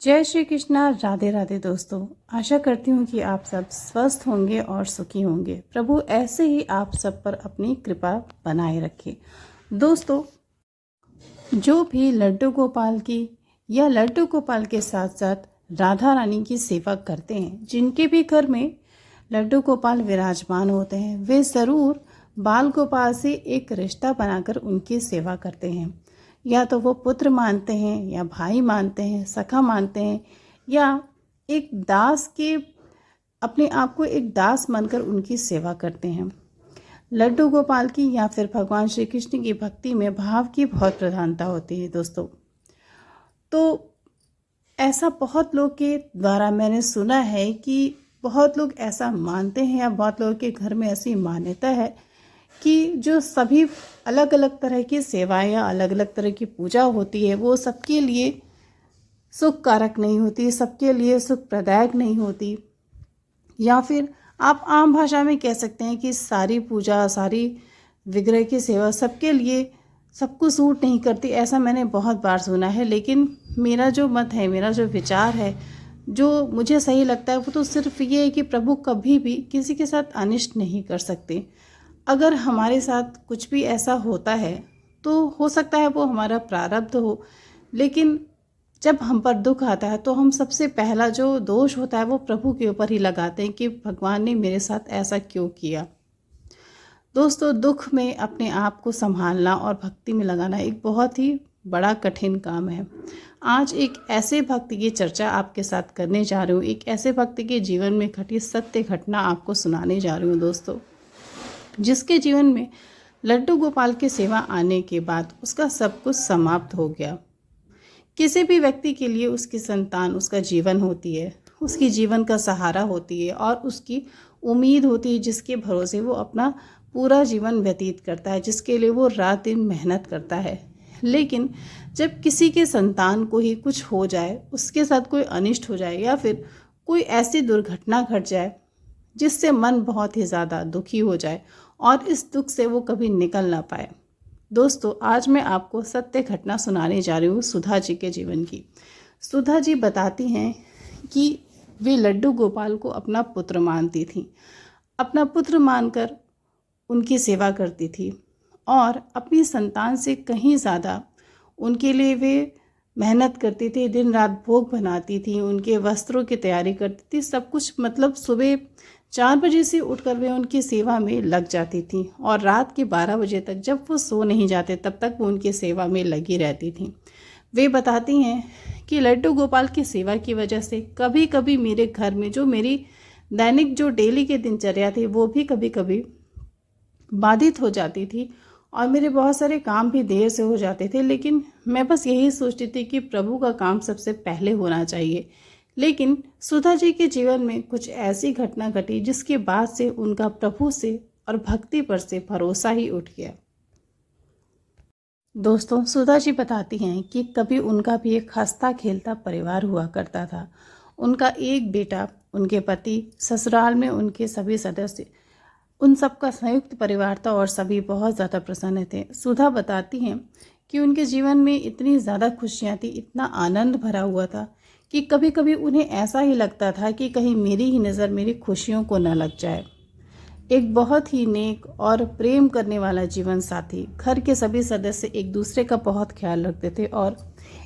जय श्री कृष्णा। राधे राधे दोस्तों। आशा करती हूँ कि आप सब स्वस्थ होंगे और सुखी होंगे। प्रभु ऐसे ही आप सब पर अपनी कृपा बनाए रखे। दोस्तों, जो भी लड्डू गोपाल की या लड्डू गोपाल के साथ साथ राधा रानी की सेवा करते हैं, जिनके भी घर में लड्डू गोपाल विराजमान होते हैं, वे ज़रूर बाल गोपाल से एक रिश्ता बनाकर उनकी सेवा करते हैं। या तो वो पुत्र मानते हैं, या भाई मानते हैं, सखा मानते हैं, या एक दास के अपने आप को एक दास मानकर उनकी सेवा करते हैं। लड्डू गोपाल की या फिर भगवान श्री कृष्ण की भक्ति में भाव की बहुत प्रधानता होती है दोस्तों। तो ऐसा बहुत लोग के द्वारा मैंने सुना है कि बहुत लोग ऐसा मानते हैं, या बहुत लोगों के घर में ऐसी मान्यता है कि जो सभी अलग अलग तरह की सेवाएं या अलग अलग तरह की पूजा होती है, वो सबके लिए सुख कारक नहीं होती, सबके लिए सुख प्रदायक नहीं होती। या फिर आप आम भाषा में कह सकते हैं कि सारी पूजा, सारी विग्रह की सेवा सबके लिए सबको सूट नहीं करती। ऐसा मैंने बहुत बार सुना है। लेकिन मेरा जो मत है, मेरा जो विचार है, जो मुझे सही लगता है, वो तो सिर्फ ये है कि प्रभु कभी भी किसी के साथ अनिष्ट नहीं कर सकते। अगर हमारे साथ कुछ भी ऐसा होता है तो हो सकता है वो हमारा प्रारब्ध हो, लेकिन जब हम पर दुख आता है तो हम सबसे पहला जो दोष होता है वो प्रभु के ऊपर ही लगाते हैं कि भगवान ने मेरे साथ ऐसा क्यों किया। दोस्तों, दुख में अपने आप को संभालना और भक्ति में लगाना एक बहुत ही बड़ा कठिन काम है। आज एक ऐसे भक्त की चर्चा आपके साथ करने जा रही हूँ। एक ऐसे भक्त के जीवन में घटी सत्य घटना आपको सुनाने जा रही हूँ दोस्तों, जिसके जीवन में लड्डू गोपाल की सेवा आने के बाद उसका सब कुछ समाप्त हो गया। किसी भी व्यक्ति के लिए उसकी संतान उसका जीवन होती है, उसकी जीवन का सहारा होती है और उसकी उम्मीद होती है, जिसके भरोसे वो अपना पूरा जीवन व्यतीत करता है, जिसके लिए वो रात दिन मेहनत करता है। लेकिन जब किसी के संतान को ही कुछ हो जाए, उसके साथ कोई अनिष्ट हो जाए, या फिर कोई ऐसी दुर्घटना घट जाए जिससे मन बहुत ही ज़्यादा दुखी हो जाए और इस दुख से वो कभी निकल ना पाए। दोस्तों, आज मैं आपको सत्य घटना सुनाने जा रही हूँ सुधा जी के जीवन की। सुधा जी बताती हैं कि वे लड्डू गोपाल को अपना पुत्र मानती थीं, अपना पुत्र मानकर उनकी सेवा करती थी और अपनी संतान से कहीं ज़्यादा उनके लिए वे मेहनत करती थी, दिन रात भोग बनाती थी, उनके वस्त्रों की तैयारी करती थी, सब कुछ। मतलब सुबह 4 बजे से उठकर वे उनकी सेवा में लग जाती थी और रात के 12 बजे तक, जब वो सो नहीं जाते तब तक वो उनकी सेवा में लगी रहती थी। वे बताती हैं कि लड्डू गोपाल की सेवा की वजह से कभी कभी मेरे घर में जो मेरी दैनिक जो डेली की दिनचर्या थी वो भी कभी कभी बाधित हो जाती थी और मेरे बहुत सारे काम भी देर से हो जाते थे। लेकिन मैं बस यही सोचती थी कि प्रभु का काम सबसे पहले होना चाहिए। लेकिन सुधा जी के जीवन में कुछ ऐसी घटना घटी जिसके बाद से उनका प्रभु से और भक्ति पर से भरोसा ही उठ गया। दोस्तों, सुधा जी बताती हैं कि कभी उनका भी एक हंसता खेलता परिवार हुआ करता था। उनका एक बेटा, उनके पति, ससुराल में उनके सभी सदस्य, उन सबका संयुक्त परिवार था और सभी बहुत ज़्यादा प्रसन्न थे। सुधा बताती हैं कि उनके जीवन में इतनी ज़्यादा खुशियाँ थी, इतना आनंद भरा हुआ था कि कभी कभी उन्हें ऐसा ही लगता था कि कहीं मेरी ही नज़र मेरी खुशियों को न लग जाए। एक बहुत ही नेक और प्रेम करने वाला जीवन साथी, घर के सभी सदस्य एक दूसरे का बहुत ख्याल रखते थे और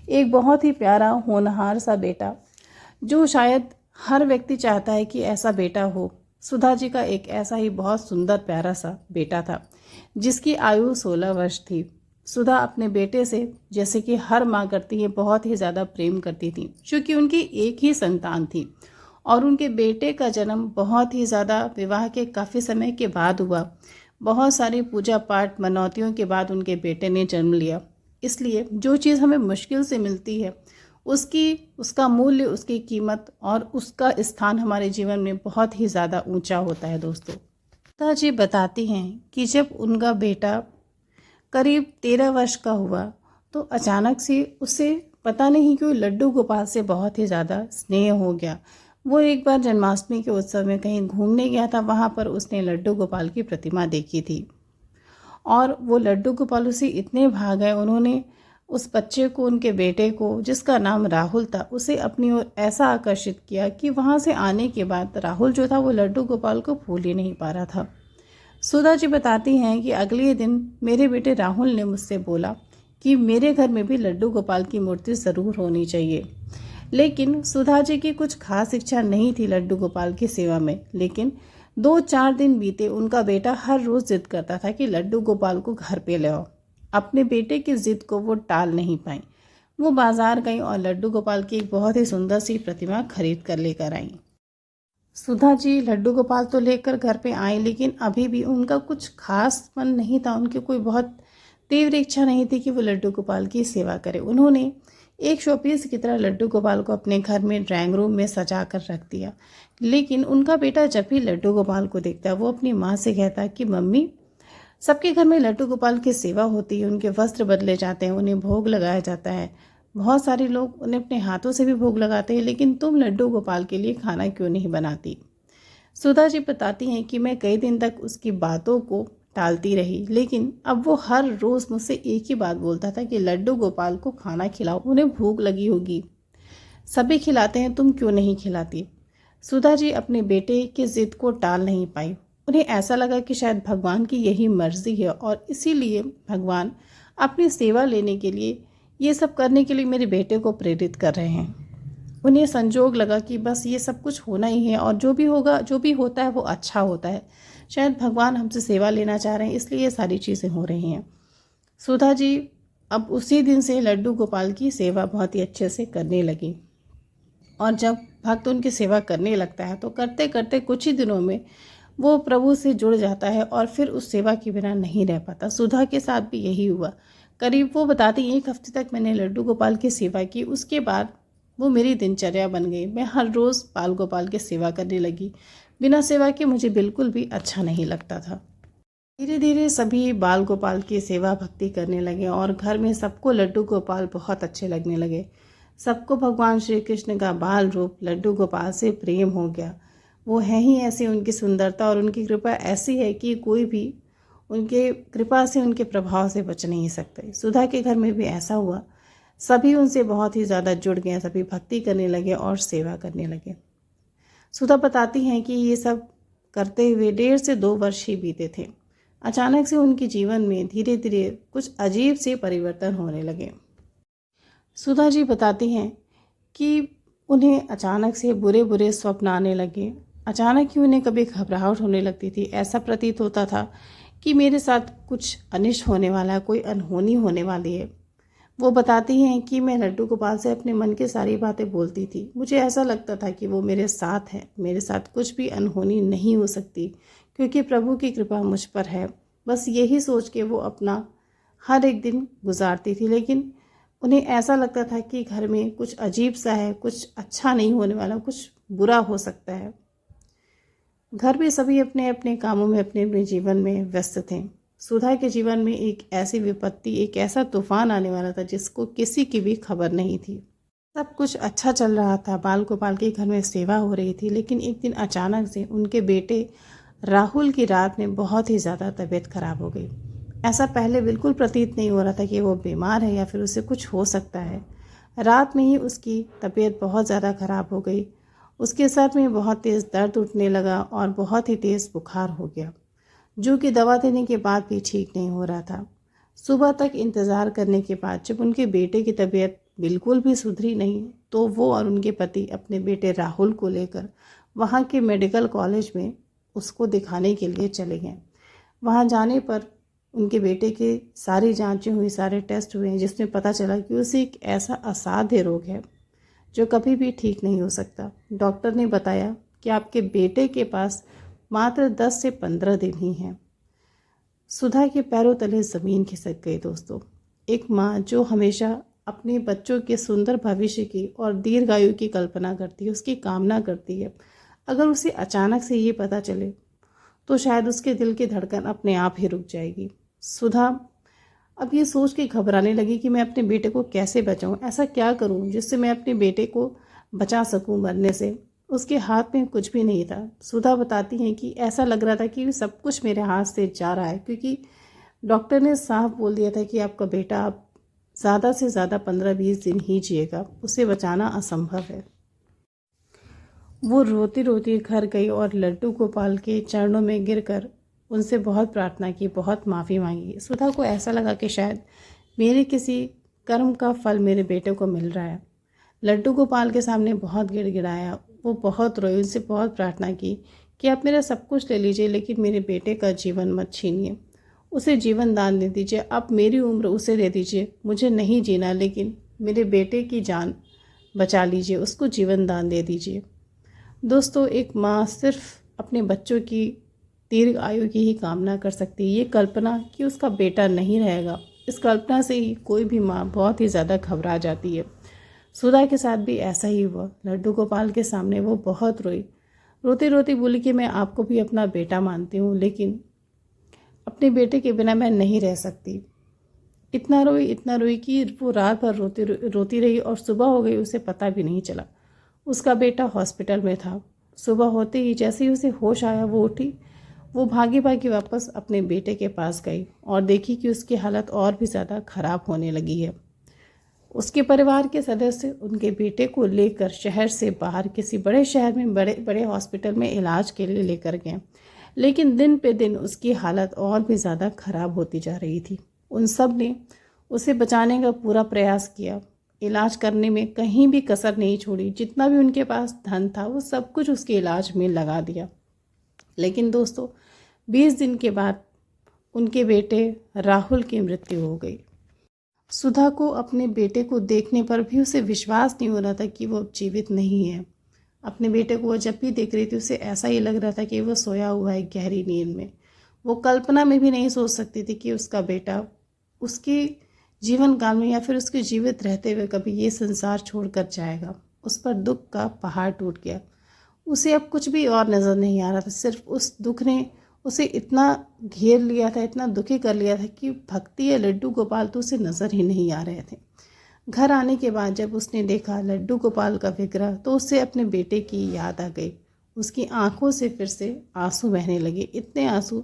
एक बहुत ही प्यारा होनहार सा बेटा, जो शायद हर व्यक्ति चाहता है कि ऐसा बेटा हो। सुधा जी का एक ऐसा ही बहुत सुंदर प्यारा सा बेटा था जिसकी आयु 16 वर्ष थी। सुधा अपने बेटे से, जैसे कि हर माँ करती है, बहुत ही ज़्यादा प्रेम करती थी, क्योंकि उनकी एक ही संतान थी और उनके बेटे का जन्म बहुत ही ज़्यादा विवाह के काफ़ी समय के बाद हुआ। बहुत सारी पूजा पाठ मनौतियों के बाद उनके बेटे ने जन्म लिया। इसलिए जो चीज़ हमें मुश्किल से मिलती है उसका मूल्य, उसकी कीमत और उसका स्थान हमारे जीवन में बहुत ही ज़्यादा ऊंचा होता है दोस्तों। सुधा जी बताती हैं कि जब उनका बेटा करीब 13 वर्ष का हुआ तो अचानक से उसे पता नहीं क्यों लड्डू गोपाल से बहुत ही ज़्यादा स्नेह हो गया। वो एक बार जन्माष्टमी के उत्सव में कहीं घूमने गया था, वहाँ पर उसने लड्डू गोपाल की प्रतिमा देखी थी और वो लड्डू गोपाल उसे इतने भा गए, उन्होंने उस बच्चे को, उनके बेटे को, जिसका नाम राहुल था, उसे अपनी ओर ऐसा आकर्षित किया कि वहाँ से आने के बाद राहुल जो था वो लड्डू गोपाल को भूल ही नहीं पा रहा था। सुधा जी बताती हैं कि अगले दिन मेरे बेटे राहुल ने मुझसे बोला कि मेरे घर में भी लड्डू गोपाल की मूर्ति ज़रूर होनी चाहिए। लेकिन सुधा जी की कुछ खास इच्छा नहीं थी लड्डू गोपाल की सेवा में। लेकिन 2-4 दिन बीते, उनका बेटा हर रोज़ जिद करता था कि लड्डू गोपाल को घर पे ले आओ। अपने बेटे की जिद को वो टाल नहीं पाई। वो बाजार गई और लड्डू गोपाल की एक बहुत ही सुंदर सी प्रतिमा खरीद कर लेकर आई। सुधा जी लड्डू गोपाल तो लेकर घर पे आई, लेकिन अभी भी उनका कुछ खास मन नहीं था। उनकी कोई बहुत तीव्र इच्छा नहीं थी कि वो लड्डू गोपाल की सेवा करे। उन्होंने एक शोपीस की तरह लड्डू गोपाल को अपने घर में ड्राइंग रूम में सजा कर रख दिया। लेकिन उनका बेटा जब भी लड्डू गोपाल को देखता, वो अपनी माँ से कहता कि मम्मी, सबके घर में लड्डू गोपाल की सेवा होती है, उनके वस्त्र बदले जाते हैं, उन्हें भोग लगाया जाता है, बहुत सारे लोग उन्हें अपने हाथों से भी भोग लगाते हैं, लेकिन तुम लड्डू गोपाल के लिए खाना क्यों नहीं बनाती। सुधा जी बताती हैं कि मैं कई दिन तक उसकी बातों को टालती रही, लेकिन अब वो हर रोज़ मुझसे एक ही बात बोलता था कि लड्डू गोपाल को खाना खिलाओ, उन्हें भूख लगी होगी, सभी खिलाते हैं, तुम क्यों नहीं खिलाती। सुधा जी अपने बेटे की ज़िद को टाल नहीं पाई। उन्हें ऐसा लगा कि शायद भगवान की यही मर्ज़ी है और इसीलिए भगवान अपनी सेवा लेने के लिए, ये सब करने के लिए मेरे बेटे को प्रेरित कर रहे हैं। उन्हें संजोग लगा कि बस ये सब कुछ होना ही है और जो भी होगा, जो भी होता है वो अच्छा होता है। शायद भगवान हमसे सेवा लेना चाह रहे हैं, इसलिए ये सारी चीज़ें हो रही हैं। सुधा जी अब उसी दिन से लड्डू गोपाल की सेवा बहुत ही अच्छे से करने लगी। और जब भक्त उनकी सेवा करने लगता है तो करते करते कुछ ही दिनों में वो प्रभु से जुड़ जाता है और फिर उस सेवा के बिना नहीं रह पाता। सुधा के साथ भी यही हुआ। करीब वो बताती 1 हफ्ते तक मैंने लड्डू गोपाल की सेवा की। उसके बाद वो मेरी दिनचर्या बन गई। मैं हर रोज़ बाल गोपाल की सेवा करने लगी। बिना सेवा के मुझे बिल्कुल भी अच्छा नहीं लगता था। धीरे धीरे सभी बाल गोपाल की सेवा भक्ति करने लगे और घर में सबको लड्डू गोपाल बहुत अच्छे लगने लगे। सबको भगवान श्री कृष्ण का बाल रूप लड्डू गोपाल से प्रेम हो गया। वो हैं ही ऐसी, उनकी सुंदरता और उनकी कृपा ऐसी है कि कोई भी उनके कृपा से, उनके प्रभाव से बच नहीं सकते। सुधा के घर में भी ऐसा हुआ। सभी उनसे बहुत ही ज़्यादा जुड़ गए, सभी भक्ति करने लगे और सेवा करने लगे। सुधा बताती हैं कि ये सब करते हुए 1.5 से 2 वर्ष ही बीते थे। अचानक से उनके जीवन में धीरे धीरे कुछ अजीब से परिवर्तन होने लगे। सुधा जी बताती हैं कि उन्हें अचानक से बुरे बुरे स्वप्न आने लगे। अचानक ही उन्हें कभी घबराहट होने लगती थी। ऐसा प्रतीत होता था कि मेरे साथ कुछ अनिष्ट होने वाला है, कोई अनहोनी होने वाली है। वो बताती हैं कि मैं लड्डू गोपाल से अपने मन की सारी बातें बोलती थी। मुझे ऐसा लगता था कि वो मेरे साथ है, मेरे साथ कुछ भी अनहोनी नहीं हो सकती क्योंकि प्रभु की कृपा मुझ पर है। बस यही सोच के वो अपना हर एक दिन गुजारती थी। लेकिन उन्हें ऐसा लगता था कि घर में कुछ अजीब सा है, कुछ अच्छा नहीं होने वाला, कुछ बुरा हो सकता है। घर में सभी अपने अपने कामों में, अपने अपने जीवन में व्यस्त थे। सुधा के जीवन में एक ऐसी विपत्ति, एक ऐसा तूफान आने वाला था जिसको किसी की भी खबर नहीं थी। सब कुछ अच्छा चल रहा था, बाल गोपाल के घर में सेवा हो रही थी, लेकिन एक दिन अचानक से उनके बेटे राहुल की रात में बहुत ही ज़्यादा तबीयत खराब हो गई। ऐसा पहले बिल्कुल प्रतीत नहीं हो रहा था कि वो बीमार है या फिर उसे कुछ हो सकता है। रात में ही उसकी तबीयत बहुत ज़्यादा खराब हो गई। उसके सर में बहुत तेज़ दर्द उठने लगा और बहुत ही तेज़ बुखार हो गया, जो कि दवा देने के बाद भी ठीक नहीं हो रहा था। सुबह तक इंतज़ार करने के बाद जब उनके बेटे की तबीयत बिल्कुल भी सुधरी नहीं, तो वो और उनके पति अपने बेटे राहुल को लेकर वहाँ के मेडिकल कॉलेज में उसको दिखाने के लिए चले गए। वहाँ जाने पर उनके बेटे की सारी जांचें हुई, सारे टेस्ट हुए, जिसमें पता चला कि उसे एक ऐसा असाध्य रोग है जो कभी भी ठीक नहीं हो सकता। डॉक्टर ने बताया कि आपके बेटे के पास मात्र 10 से 15 दिन ही हैं। सुधा के पैरों तले ज़मीन खिसक गई। दोस्तों, एक माँ जो हमेशा अपने बच्चों के सुंदर भविष्य की और दीर्घायु की कल्पना करती है, उसकी कामना करती है, अगर उसे अचानक से ये पता चले तो शायद उसके दिल की धड़कन अपने आप ही रुक जाएगी। सुधा अब ये सोच के घबराने लगी कि मैं अपने बेटे को कैसे बचाऊं, ऐसा क्या करूं जिससे मैं अपने बेटे को बचा सकूं मरने से। उसके हाथ में कुछ भी नहीं था। सुधा बताती हैं कि ऐसा लग रहा था कि सब कुछ मेरे हाथ से जा रहा है, क्योंकि डॉक्टर ने साफ बोल दिया था कि आपका बेटा अब ज़्यादा से ज़्यादा 15-20 दिन ही जिएगा, उसे बचाना असंभव है। वो रोती रोती घर गई और लड्डू गोपाल के चरणों में गिरकर उनसे बहुत प्रार्थना की, बहुत माफ़ी मांगी। सुधा को ऐसा लगा कि शायद मेरे किसी कर्म का फल मेरे बेटे को मिल रहा है। लड्डू गोपाल के सामने बहुत गिड़गिड़ाया, वो बहुत रोई, उनसे बहुत प्रार्थना की कि आप मेरा सब कुछ ले लीजिए लेकिन मेरे बेटे का जीवन मत छीनिए, उसे जीवन दान दे दीजिए, आप मेरी उम्र उसे दे दीजिए, मुझे नहीं जीना लेकिन मेरे बेटे की जान बचा लीजिए, उसको जीवन दान दे दीजिए। दोस्तों, एक माँ सिर्फ अपने बच्चों की दीर्घ आयु की ही कामना कर सकती है। ये कल्पना कि उसका बेटा नहीं रहेगा, इस कल्पना से ही कोई भी माँ बहुत ही ज़्यादा घबरा जाती है। सुधा के साथ भी ऐसा ही हुआ। लड्डू गोपाल के सामने वो बहुत रोई, रोती रोती बोली कि मैं आपको भी अपना बेटा मानती हूँ लेकिन अपने बेटे के बिना मैं नहीं रह सकती। इतना रोई कि वो रात भर रोती रही और सुबह हो गई, उसे पता भी नहीं चला। उसका बेटा हॉस्पिटल में था। सुबह होते ही जैसे ही उसे होश आया वो उठी, वो भागी भागी वापस अपने बेटे के पास गई और देखी कि उसकी हालत और भी ज़्यादा खराब होने लगी है। उसके परिवार के सदस्य उनके बेटे को लेकर शहर से बाहर किसी बड़े शहर में बड़े बड़े हॉस्पिटल में इलाज के लिए लेकर गए, लेकिन दिन पे दिन उसकी हालत और भी ज़्यादा खराब होती जा रही थी। उन सब ने उसे बचाने का पूरा प्रयास किया, इलाज करने में कहीं भी कसर नहीं छोड़ी, जितना भी उनके पास धन था वो सब कुछ उसके इलाज में लगा दिया। लेकिन दोस्तों, 20 दिन के बाद उनके बेटे राहुल की मृत्यु हो गई। सुधा को अपने बेटे को देखने पर भी उसे विश्वास नहीं हो रहा था कि वो जीवित नहीं है। अपने बेटे को वो जब भी देख रही थी उसे ऐसा ही लग रहा था कि वो सोया हुआ है गहरी नींद में। वो कल्पना में भी नहीं सोच सकती थी कि उसका बेटा उसके जीवन काल में या फिर उसके जीवित रहते हुए कभी ये संसार छोड़कर जाएगा। उस पर दुख का पहाड़ टूट गया। उसे अब कुछ भी और नज़र नहीं आ रहा था। सिर्फ उस दुख ने उसे इतना घेर लिया था, इतना दुखी कर लिया था कि भक्ति या लड्डू गोपाल तो उसे नज़र ही नहीं आ रहे थे। घर आने के बाद जब उसने देखा लड्डू गोपाल का विग्रह तो उससे अपने बेटे की याद आ गई। उसकी आंखों से फिर से आंसू बहने लगे, इतने आंसू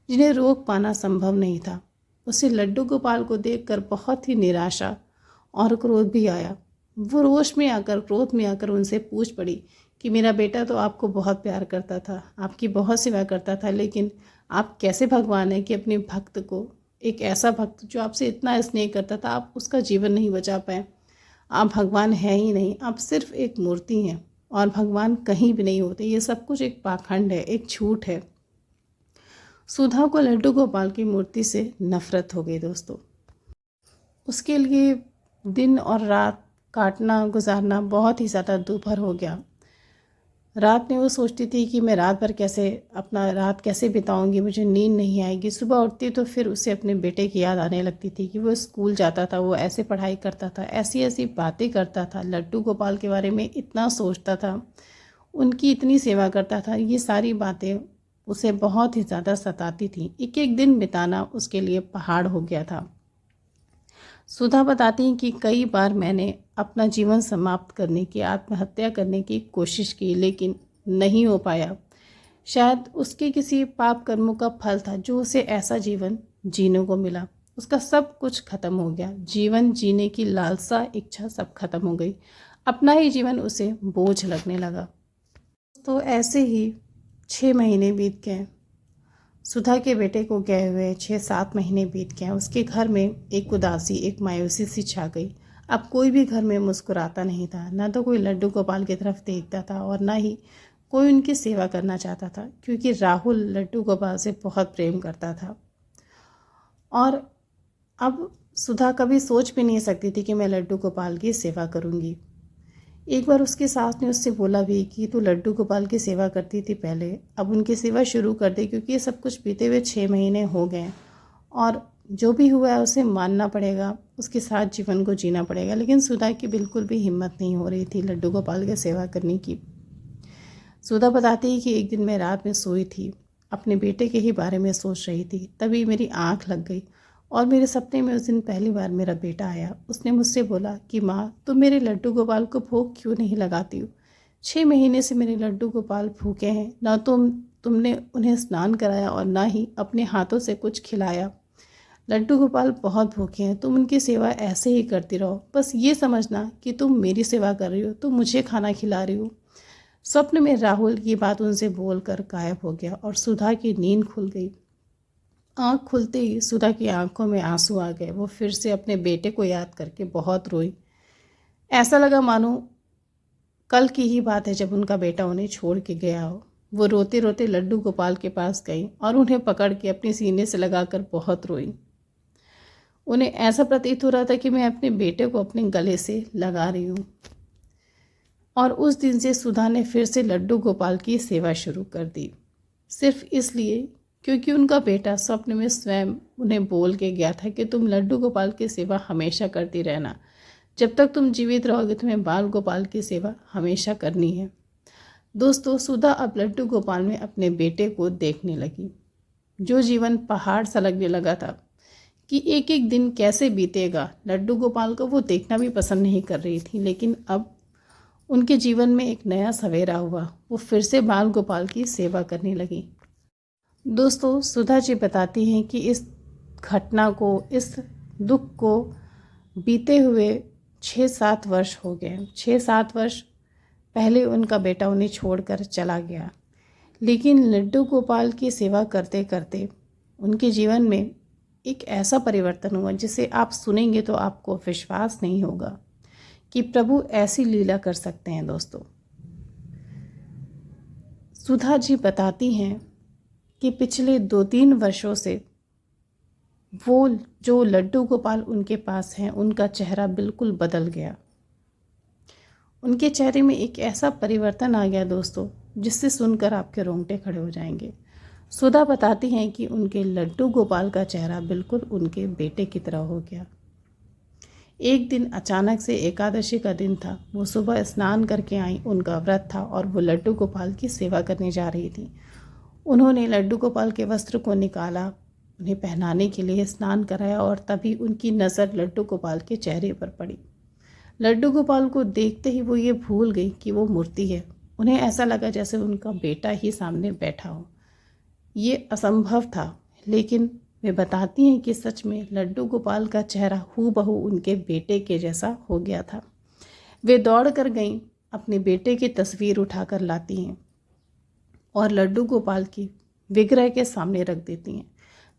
जिन्हें रोक पाना संभव नहीं था। उसे लड्डू गोपाल को देखकर बहुत ही निराशा और क्रोध भी आया। वो रोष में आकर, क्रोध में आकर उनसे पूछ पड़ी कि मेरा बेटा तो आपको बहुत प्यार करता था, आपकी बहुत सेवा करता था, लेकिन आप कैसे भगवान हैं कि अपने भक्त को, एक ऐसा भक्त जो आपसे इतना स्नेह करता था, आप उसका जीवन नहीं बचा पाए। आप भगवान हैं ही नहीं, आप सिर्फ एक मूर्ति हैं और भगवान कहीं भी नहीं होते। ये सब कुछ एक पाखंड है, एक झूठ है। सुधा को लड्डू गोपाल की मूर्ति से नफरत हो गई दोस्तों। उसके लिए दिन और रात काटना गुजारना बहुत ही ज़्यादा दूभर हो गया। रात में वो सोचती थी कि मैं रात कैसे बिताऊंगी, मुझे नींद नहीं आएगी। सुबह उठती तो फिर उसे अपने बेटे की याद आने लगती थी कि वो स्कूल जाता था, वो ऐसे पढ़ाई करता था, ऐसी ऐसी बातें करता था, लड्डू गोपाल के बारे में इतना सोचता था, उनकी इतनी सेवा करता था। ये सारी बातें उसे बहुत ही ज़्यादा सताती थी। एक एक दिन बिताना उसके लिए पहाड़ हो गया था। सुधा बताती हैं कि कई बार मैंने अपना जीवन समाप्त करने की, आत्महत्या करने की कोशिश की लेकिन नहीं हो पाया। शायद उसके किसी पाप कर्मों का फल था जो उसे ऐसा जीवन जीने को मिला। उसका सब कुछ खत्म हो गया, जीवन जीने की लालसा, इच्छा सब खत्म हो गई। अपना ही जीवन उसे बोझ लगने लगा। तो ऐसे ही 6 महीने बीत गए। सुधा के बेटे को गए हुए 6-7 महीने बीत गए। उसके घर में एक उदासी, एक मायूसी सी छा गई। अब कोई भी घर में मुस्कुराता नहीं था, ना तो कोई लड्डू गोपाल की तरफ देखता था और ना ही कोई उनकी सेवा करना चाहता था, क्योंकि राहुल लड्डू गोपाल से बहुत प्रेम करता था। और अब सुधा कभी सोच भी नहीं सकती थी कि मैं लड्डू गोपाल की सेवा करूँगी। एक बार उसकी सास ने उससे बोला भी कि तू लड्डू गोपाल की सेवा करती थी पहले, अब उनकी सेवा शुरू कर दे, क्योंकि ये सब कुछ बीते हुए 6 महीने हो गए और जो भी हुआ है उसे मानना पड़ेगा, उसके साथ जीवन को जीना पड़ेगा। लेकिन सुधा की बिल्कुल भी हिम्मत नहीं हो रही थी लड्डू गोपाल की सेवा करने की। सुधा बताती है कि एक दिन मैं रात में सोई थी, अपने बेटे के ही बारे में सोच रही थी, तभी मेरी आँख लग गई और मेरे सपने में उस दिन पहली बार मेरा बेटा आया। उसने मुझसे बोला कि माँ, तुम मेरे लड्डू गोपाल को भोग क्यों नहीं लगाती हो? 6 महीने से मेरे लड्डू गोपाल भूखे हैं, ना तुमने उन्हें स्नान कराया और ना ही अपने हाथों से कुछ खिलाया। लड्डू गोपाल बहुत भूखे हैं, तुम उनकी सेवा ऐसे ही करती रहो, बस ये समझना कि तुम मेरी सेवा कर रही हो, तुम मुझे खाना खिला रही हो। स्वप्न में राहुल ये बात उनसे बोलकर गायब हो गया और सुधा की नींद खुल गई। आँख खुलते ही सुधा की आंखों में आंसू आ गए। वो फिर से अपने बेटे को याद करके बहुत रोई। ऐसा लगा मानो कल की ही बात है जब उनका बेटा उन्हें छोड़ के गया हो। वो रोते रोते लड्डू गोपाल के पास गई और उन्हें पकड़ के अपने सीने से लगाकर बहुत रोई। उन्हें ऐसा प्रतीत हो रहा था कि मैं अपने बेटे को अपने गले से लगा रही हूँ। और उस दिन से सुधा ने फिर से लड्डू गोपाल की सेवा शुरू कर दी, सिर्फ इसलिए क्योंकि उनका बेटा स्वप्न में स्वयं उन्हें बोल के गया था कि तुम लड्डू गोपाल की सेवा हमेशा करती रहना, जब तक तुम जीवित रहोगे तुम्हें बाल गोपाल की सेवा हमेशा करनी है। दोस्तों, सुधा अब लड्डू गोपाल में अपने बेटे को देखने लगी। जो जीवन पहाड़ सा लगने लगा था कि एक एक दिन कैसे बीतेगा, लड्डू गोपाल को वो देखना भी पसंद नहीं कर रही थी। लेकिन अब उनके जीवन में एक नया सवेरा हुआ। वो फिर से बाल गोपाल की सेवा करने लगी। दोस्तों, सुधा जी बताती हैं कि इस घटना को, इस दुख को बीते हुए 6-7 वर्ष हो गए। 6-7 वर्ष पहले उनका बेटा उन्हें छोड़कर चला गया, लेकिन लड्डू गोपाल की सेवा करते करते उनके जीवन में एक ऐसा परिवर्तन हुआ जिसे आप सुनेंगे तो आपको विश्वास नहीं होगा कि प्रभु ऐसी लीला कर सकते हैं। दोस्तों, सुधा जी बताती हैं कि पिछले 2-3 वर्षों से वो जो लड्डू गोपाल उनके पास हैं, उनका चेहरा बिल्कुल बदल गया। उनके चेहरे में एक ऐसा परिवर्तन आ गया दोस्तों, जिससे सुनकर आपके रोंगटे खड़े हो जाएंगे। सुधा बताती हैं कि उनके लड्डू गोपाल का चेहरा बिल्कुल उनके बेटे की तरह हो गया। एक दिन अचानक से एकादशी का दिन था। वो सुबह स्नान करके आई, उनका व्रत था और वो लड्डू गोपाल की सेवा करने जा रही थी। उन्होंने लड्डू गोपाल के वस्त्र को निकाला, उन्हें पहनाने के लिए स्नान कराया और तभी उनकी नज़र लड्डू गोपाल के चेहरे पर पड़ी। लड्डू गोपाल को देखते ही वो ये भूल गई कि वो मूर्ति है। उन्हें ऐसा लगा जैसे उनका बेटा ही सामने बैठा हो। ये असंभव था, लेकिन वे बताती हैं कि सच में लड्डू गोपाल का चेहरा हूबहू उनके बेटे के जैसा हो गया था। वे दौड़ कर गईं, अपने बेटे की तस्वीर उठाकर लाती हैं और लड्डू गोपाल की विग्रह के सामने रख देती हैं।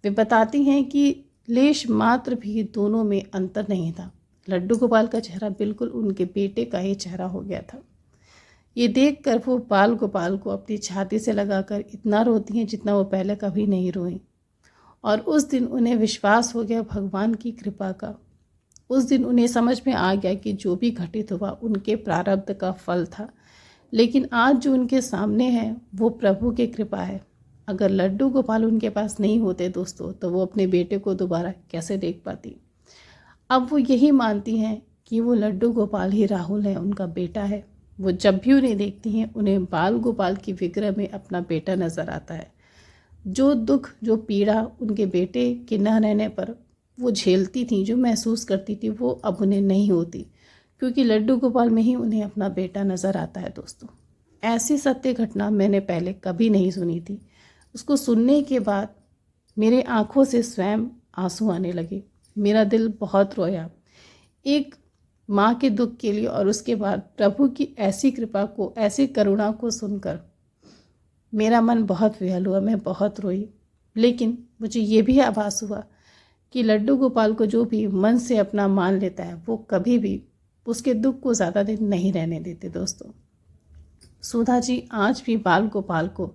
वे बताती हैं कि लेश मात्र भी दोनों में अंतर नहीं था। लड्डू गोपाल का चेहरा बिल्कुल उनके बेटे का ही चेहरा हो गया था। ये देखकर वो बाल गोपाल को अपनी छाती से लगाकर इतना रोती हैं जितना वो पहले कभी नहीं रोई। और उस दिन उन्हें विश्वास हो गया भगवान की कृपा का। उस दिन उन्हें समझ में आ गया कि जो भी घटित हुआ उनके प्रारब्ध का फल था, लेकिन आज जो उनके सामने है वो प्रभु की कृपा है। अगर लड्डू गोपाल उनके पास नहीं होते दोस्तों, तो वो अपने बेटे को दोबारा कैसे देख पाती। अब वो यही मानती हैं कि वो लड्डू गोपाल ही राहुल है, उनका बेटा है। वो जब भी उन्हें देखती हैं, उन्हें बाल गोपाल की विग्रह में अपना बेटा नज़र आता है। जो दुख, जो पीड़ा उनके बेटे के न रहने पर वो झेलती थी, जो महसूस करती थी, वो अब उन्हें नहीं होती, क्योंकि लड्डू गोपाल में ही उन्हें अपना बेटा नज़र आता है। दोस्तों, ऐसी सत्य घटना मैंने पहले कभी नहीं सुनी थी। उसको सुनने के बाद मेरे आँखों से स्वयं आंसू आने लगे। मेरा दिल बहुत रोया एक माँ के दुख के लिए, और उसके बाद प्रभु की ऐसी कृपा को, ऐसी करुणा को सुनकर मेरा मन बहुत विह्वल हुआ। मैं बहुत रोई। लेकिन मुझे ये भी आभास हुआ कि लड्डू गोपाल को जो भी मन से अपना मान लेता है, वो कभी भी उसके दुख को ज़्यादा दिन नहीं रहने देते। दोस्तों, सुधा जी आज भी बाल गोपाल को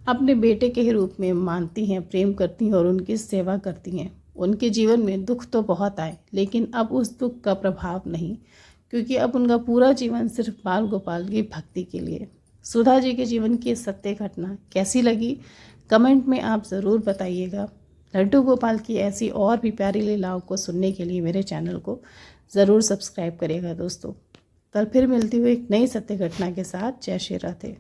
अपने बेटे के ही रूप में मानती हैं, प्रेम करती हैं और उनकी सेवा करती हैं। उनके जीवन में दुख तो बहुत आए, लेकिन अब उस दुख का प्रभाव नहीं, क्योंकि अब उनका पूरा जीवन सिर्फ बाल गोपाल की भक्ति के लिए। सुधा जी के जीवन की सत्य घटना कैसी लगी, कमेंट में आप ज़रूर बताइएगा। लड्डू गोपाल की ऐसी और भी प्यारी लीलाओं को सुनने के लिए मेरे चैनल को ज़रूर सब्सक्राइब करिएगा। दोस्तों, कल फिर मिलती हुई एक नई सत्य घटना के साथ। जय श्री राधे।